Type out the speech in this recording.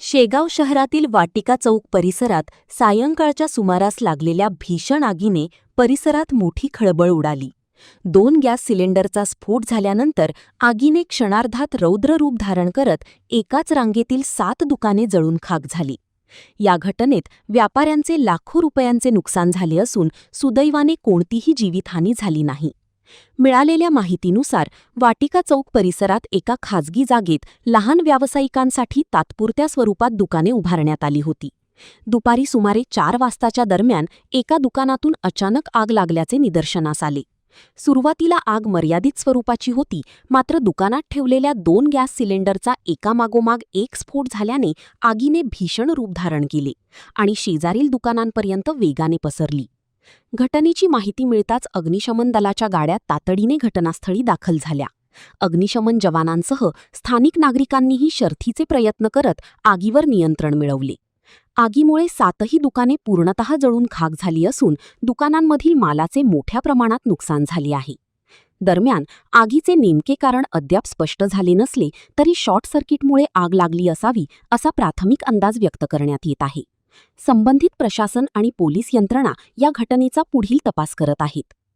शेगाव शहरातील वाटिका चौक परिसरात सायंकाळच्या सुमारास लागलेल्या भीषण आगीने परिसरात मोठी खळबळ उडाली. 2 गॅस सिलेंडरचा स्फोट झाल्यानंतर आगीने क्षणार्धात रौद्र रूप धारण करत एकाच रांगेतील 7 दुकाने जळून खाक झाली. या घटनेत व्यापाऱ्यांचे लाखो रुपयांचे नुकसान झाले असून सुदैवाने कोणतीही जीवितहानी झाली नाही. मिळालेल्या माहितीनुसार वाटिका चौक परिसरात एका खाजगी जागेत लहान व्यावसायिकांसाठी तात्पुरत्या स्वरूपात दुकाने उभारण्यात आली होती. दुपारी सुमारे 4 वाजताच्या दरम्यान एका दुकानातून अचानक आग लागल्याचे निदर्शनास आले. सुरुवातीला आग मर्यादित स्वरूपाची होती, मात्र दुकानात ठेवलेल्या 2 गॅस सिलेंडरचा एकामागोमाग एक स्फोट झाल्याने आगीने भीषण रूप धारण केले आणि शेजारील दुकानांपर्यंत वेगाने पसरली. घटनेची माहिती मिळताच अग्निशमन दलाच्या गाड्या तातडीने घटनास्थळी दाखल झाल्या. अग्निशमन जवानांसह स्थानिक नागरिकांनीही शर्थीचे प्रयत्न करत आगीवर नियंत्रण मिळवले. आगीमुळे 7ही दुकाने पूर्णतः जळून खाक झाली असून दुकानांमधील मालाचे मोठ्या प्रमाणात नुकसान झाले आहे. दरम्यान आगीचे नेमके कारण अद्याप स्पष्ट झाले नसले तरी शॉर्ट सर्किटमुळे आग लागली असावी असा प्राथमिक अंदाज व्यक्त करण्यात येत आहे. संबंधित प्रशासन आणि पोलीस यंत्रणा या घटनेचा पुढील तपास करत आहेत.